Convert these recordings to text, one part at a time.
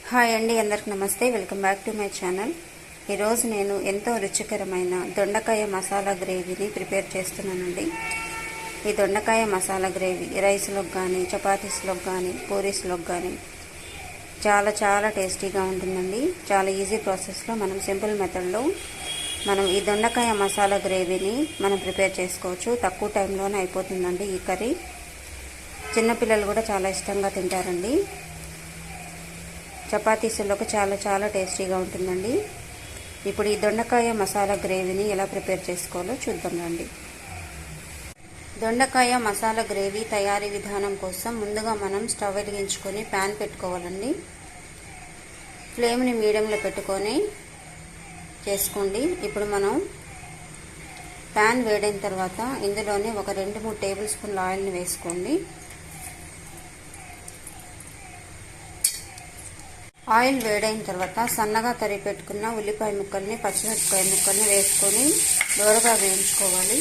Hi అండి, అందరికి నమస్తే. Welcome back to my channel. ఈరోజు నేను ఎంతో రుచికరమైన దొండకాయ మసాలా గ్రేవీని ప్రిపేర్ చేస్తున్నానండి. ఈ దొండకాయ మసాలా గ్రేవీ రైస్లోకి కానీ, చపాతీస్లోకి కానీ, పూరీస్లోకి కానీ చాలా చాలా టేస్టీగా ఉంటుందండి. చాలా ఈజీ ప్రాసెస్లో మనం సింపుల్ మెథడ్లో మనం ఈ దొండకాయ మసాలా గ్రేవీని మనం ప్రిపేర్ చేసుకోవచ్చు. తక్కువ టైంలోనే అయిపోతుందండి ఈ కర్రీ. చిన్నపిల్లలు కూడా చాలా ఇష్టంగా తింటారండి. చపాతీస్లోకి చాలా చాలా టేస్టీగా ఉంటుందండి. ఇప్పుడు ఈ దొండకాయ మసాలా గ్రేవీని ఎలా ప్రిపేర్ చేసుకోవాలో చూద్దాం రండి. దొండకాయ మసాలా గ్రేవీ తయారీ విధానం కోసం ముందుగా మనం స్టవ్ వెలిగించుకొని ప్యాన్ పెట్టుకోవాలండి. ఫ్లేమ్ని మీడియంలో పెట్టుకొని చేసుకోండి. ఇప్పుడు మనం ప్యాన్ వేడైన తర్వాత ఇందులోనే ఒక 2-3 టేబుల్ స్పూన్ల ఆయిల్ని వేసుకోండి. ఆయిల్ వేడైన తర్వాత సన్నగా తరిగి పెట్టుకున్న ఉల్లిపాయ ముక్కల్ని, పచ్చిమిరపకాయ ముక్కల్ని వేసుకొని దోరగా వేయించుకోవాలి.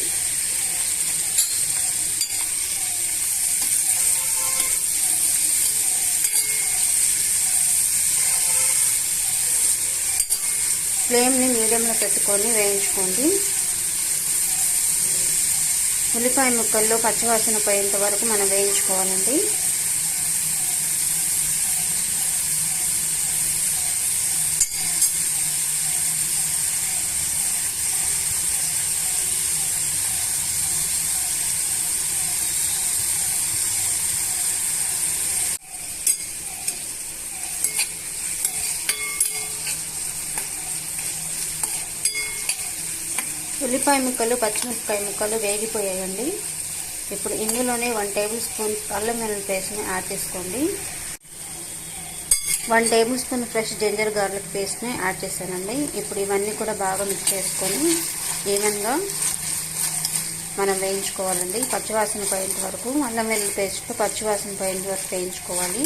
ఫ్లేమ్ని మీడియంలో పెట్టుకొని వేయించుకోండి. ఉల్లిపాయ ముక్కల్లో పచ్చివాసన పోయేంత వరకు మనం వేయించుకోవాలండి. ఉల్లిపాయ ముక్కలు, పచ్చిమిరపకాయ ముక్కలు వేగిపోయాయండి. ఇప్పుడు ఇందులోనే 1 టేబుల్ స్పూన్ అల్లం వెల్లుల్లి పేస్ట్ని యాడ్ చేసుకోండి. 1 table spoon fresh ginger garlic పేస్ట్ని యాడ్ చేశానండి. ఇప్పుడు ఇవన్నీ కూడా బాగా మిక్స్ చేసుకొని ఈవెన్గా మనం వేయించుకోవాలండి. పచ్చివాసన పోయేంత వరకు అల్లం వెల్లుల్లి పేస్ట్ పచ్చివాసన పోయేంత వరకు వేయించుకోవాలి.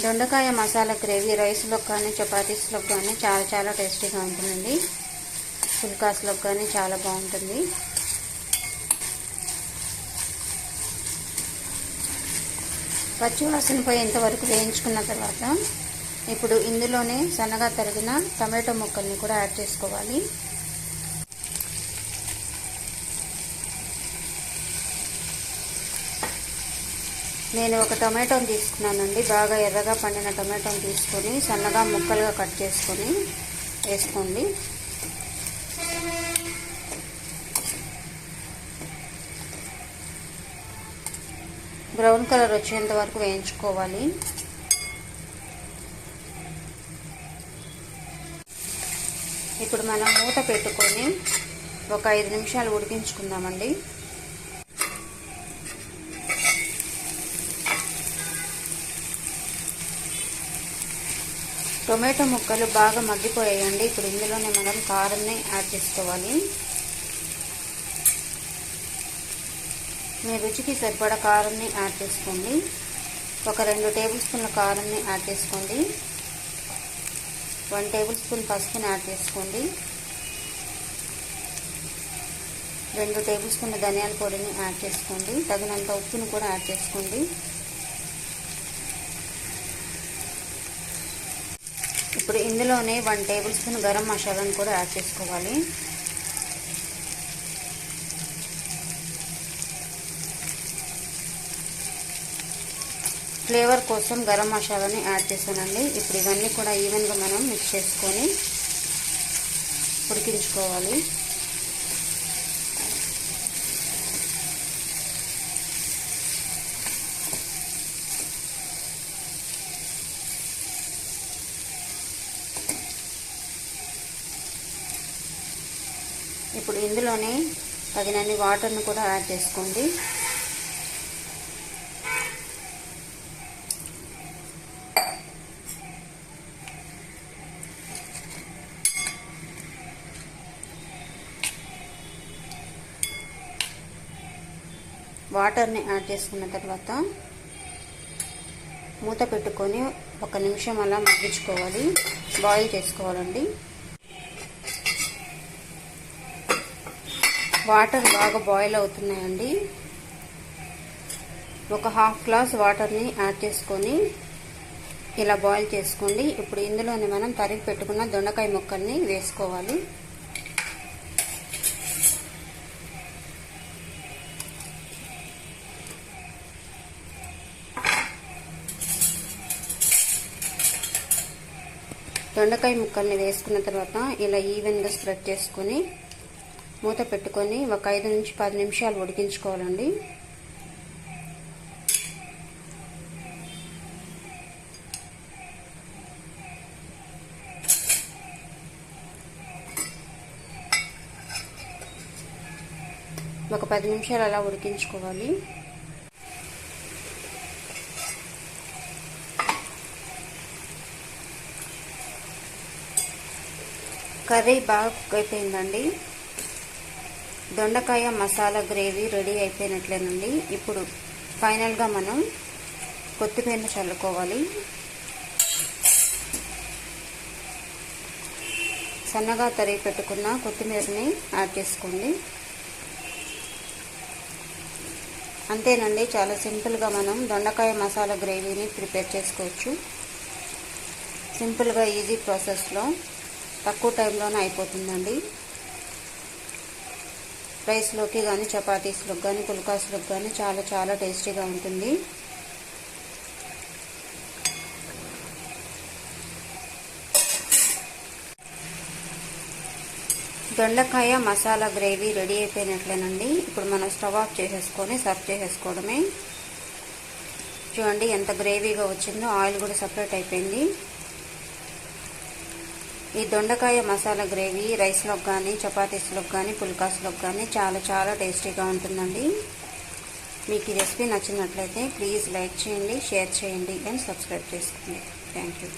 దొండకాయ మసాలా గ్రేవీ రైస్లోకి కానీ, చపాతీస్లోకి కానీ చాలా చాలా టేస్టీగా ఉంటుందండి. పుల్కాస్లోకి కానీ చాలా బాగుంటుంది. పచ్చివాసన పోయేంత వరకు వేయించుకున్న తర్వాత ఇప్పుడు ఇందులోనే సన్నగా తరిగిన టమాటో ముక్కల్ని కూడా యాడ్ చేసుకోవాలి. నేను ఒక టమాటోని తీసుకున్నానండి. బాగా ఎర్రగా పండిన టమాటోని తీసుకొని సన్నగా ముక్కలుగా కట్ చేసుకొని వేసుకోండి. బ్రౌన్ కలర్ వచ్చేంత వరకు వేయించుకోవాలి. ఇప్పుడు మనం మూత పెట్టుకొని ఒక 5 నిమిషాలు ఉడికించుకుందామండి. టొమాటో ముక్కలు బాగా మగ్గిపోయాయండి. ఇప్పుడు ఇందులోనే మనం కారంని యాడ్ చేసుకోవాలి. మీ రుచికి సరిపడా కారంని యాడ్ చేసుకోండి. ఒక 2 టేబుల్ స్పూన్ల కారంని యాడ్ చేసుకోండి. 1 టేబుల్ స్పూన్ పసుపుని యాడ్ చేసుకోండి. 2 టేబుల్ స్పూన్ల ధనియాల పొడిని యాడ్ చేసుకోండి. తగినంత ఉప్పును కూడా యాడ్ చేసుకోండి. ఇప్పుడు ఇందులోనే 1 టేబుల్ స్పూన్ గరం మసాలాను కూడా యాడ్ చేసుకోవాలి. ఫ్లేవర్ కోసం గరం మసాలాని యాడ్ చేశానండి. ఇప్పుడు ఇవన్నీ కూడా ఈవెన్గా మనం మిక్స్ చేసుకొని ఉడికించుకోవాలి. ఇప్పుడు ఇందులోనే తగినన్ని వాటర్ను కూడా యాడ్ చేసుకోండి. వాటర్ని యాడ్ చేసుకున్న తర్వాత మూత పెట్టుకొని 1 నిమిషం అలా మగ్గించుకోవాలి, బాయిల్ చేసుకోవాలండి. వాటర్ బాగా బాయిల్ అవుతున్నాయండి. ఒక హాఫ్ గ్లాస్ వాటర్ని యాడ్ చేసుకొని ఇలా బాయిల్ చేసుకోండి. ఇప్పుడు ఇందులోనే మనం తరిగి పెట్టుకున్న దొండకాయ ముక్కల్ని వేసుకోవాలి. దొండకాయ ముక్కల్ని వేసుకున్న తర్వాత ఇలా ఈవెన్గా స్ప్రెడ్ చేసుకొని మూత పెట్టుకొని ఒక 5 నుంచి 10 నిమిషాలు ఉడికించుకోవాలండి. ఒక 10 నిమిషాలు అలా ఉడికించుకోవాలి. కర్రీ బాగా కుక్ అయిపోయిందండి. దొండకాయ మసాలా గ్రేవీ రెడీ అయిపోయినట్లేనండి. ఇప్పుడు ఫైనల్గా మనం కొత్తిమీరని చల్లుకోవాలి. సన్నగా తరిగి పెట్టుకున్న కొత్తిమీరని యాడ్ చేసుకోండి. అంతేనండి, చాలా సింపుల్గా మనం దొండకాయ మసాలా గ్రేవీని ప్రిపేర్ చేసుకోవచ్చు. సింపుల్గా ఈజీ ప్రాసెస్లో తక్కువ టైంలోనే అయిపోతుందండి. రైస్లోకి కానీ చపాతీస్లోకి కానీ పుల్కాస్లోకి కానీ చాలా చాలా టేస్టీగా ఉంటుంది. దొండకాయ మసాలా గ్రేవీ రెడీ అయిపోయినట్లేనండి. ఇప్పుడు మనం స్టవ్ ఆఫ్ చేసేసుకొని సర్వ్ చేసేసుకోవడమే. చూడండి ఎంత గ్రేవీగా వచ్చిందో, ఆయిల్ కూడా సపరేట్ అయిపోయింది. ఈ దొండకాయ మసాలా గ్రేవీ రైస్లోకి కానీ చపాతీస్లోకి కానీ పుల్కాస్లోకి కానీ చాలా చాలా టేస్టీగా ఉంటుందండి. మీకు ఈ రెసిపీ నచ్చినట్లయితే ప్లీజ్ లైక్ చేయండి, షేర్ చేయండి అండ్ సబ్స్క్రైబ్ చేసుకోండి. Thank you.